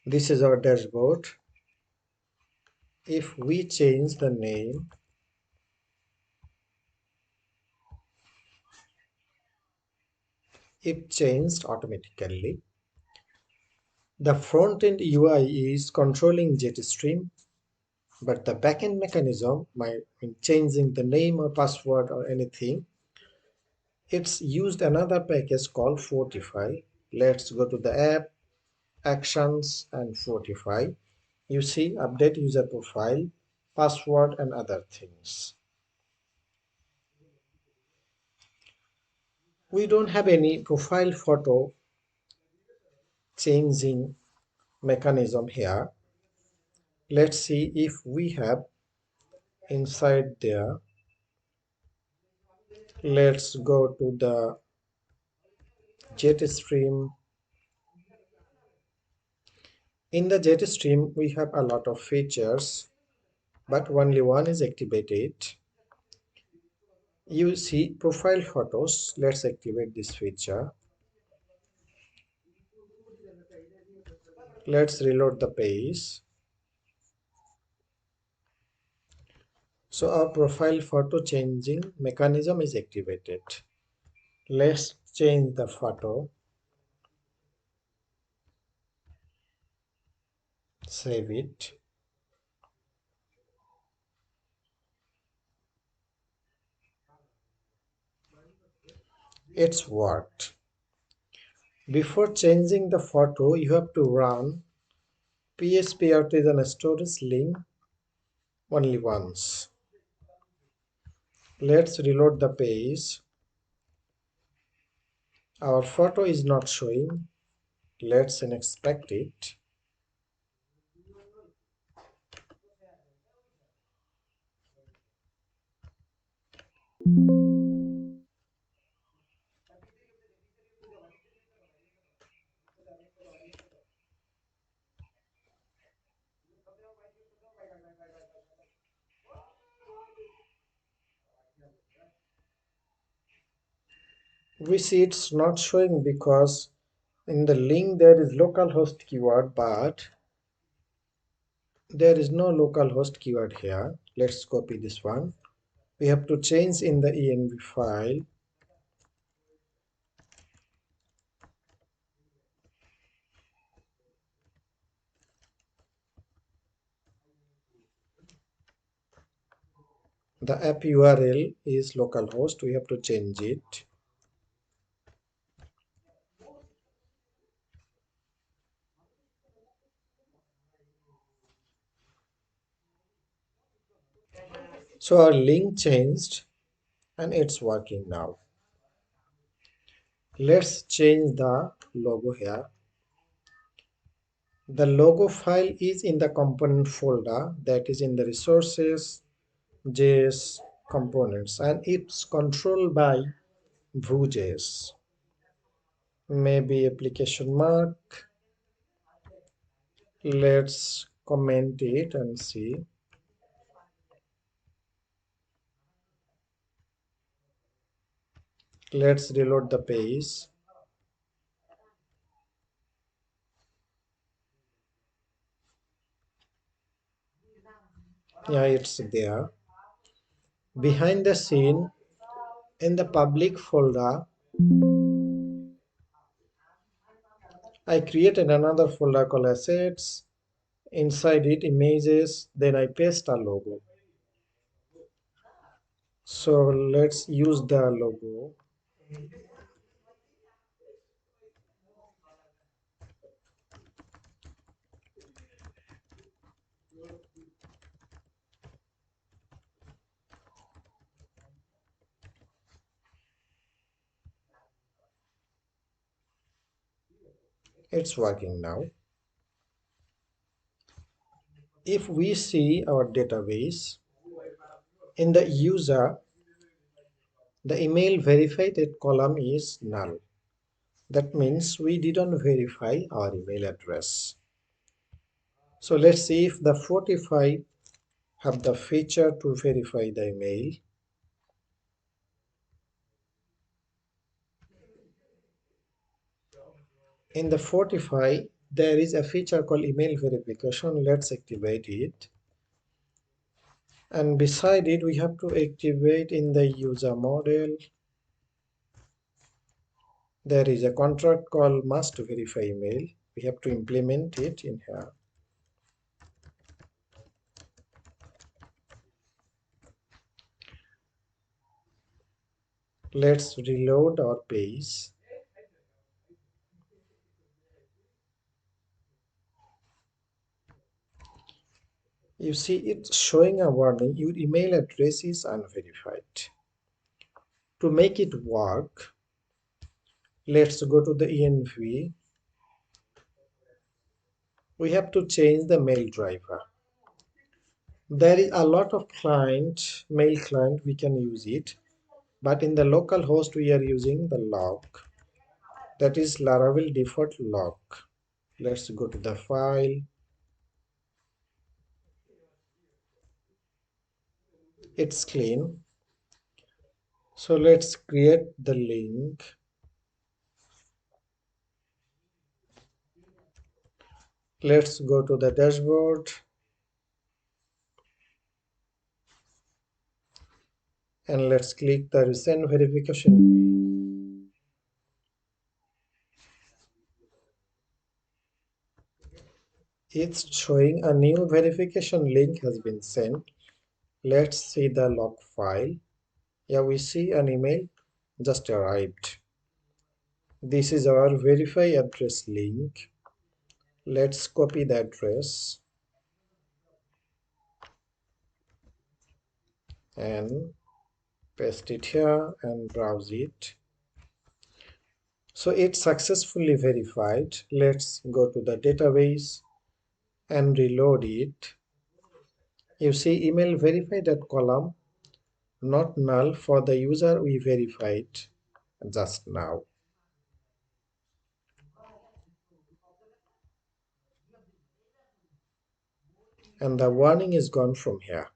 This is our dashboard. If we change the name, it changed automatically. The front-end UI is controlling JetStream, but the backend mechanism, in changing the name or password or anything, it's used another package called Fortify. Let's go to the app, actions, and Fortify. You see update user profile, password, and other things. We don't have any profile photo changing mechanism here. Let's see if we have inside there. Let's go to the JetStream. In the JetStream, we have a lot of features, but only one is activated. You see profile photos. Let's activate this feature. Let's reload the page. So our profile photo changing mechanism is activated. Let's change the photo. Save it. It's worked. Before changing the photo, you have to run PHP artisan storage link only once. Let's reload the page. Our photo is not showing. Let's inspect it. We see it's not showing because in the link there is localhost keyword, but there is no localhost keyword here. Let's copy this one. We have to change in the env file. The app URL is localhost. We have to change it. So our link changed and it's working now. Let's change the logo here. The logo file is in the component folder, that is in the resources JS components, and it's controlled by Vue.js. Maybe application mark. Let's comment it and see. Let's reload the page. Yeah, it's there. Behind the scene, in the public folder, I created another folder called assets. Inside it, images, then I paste a logo. So let's use the logo. It's working now. If we see our database, in the user, the email verified column is null. That means we didn't verify our email address. So let's see if the Fortify have the feature to verify the email. In the Fortify, there is a feature called email verification. Let's activate it. And beside it, we have to activate in the user model. There is a contract called must verify email. We have to implement it in here. Let's reload our page. You see it's showing a warning, your email address is unverified. To make it work, let's go to the env. We have to change the mail driver. There is a lot of mail client we can use it, but in the local host we are using the log. That is Laravel default log. Let's go to the file. It's clean. So let's create the link. Let's go to the dashboard and let's click the recent verification email. It's showing a new verification link has been sent. Let's see the log file. Yeah, we see an email just arrived. This is our verify address link. Let's copy the address and paste it here and browse it. So it's successfully verified. Let's go to the database and reload it. You see email verified at column not null for the user we verified just now. And the warning is gone from here.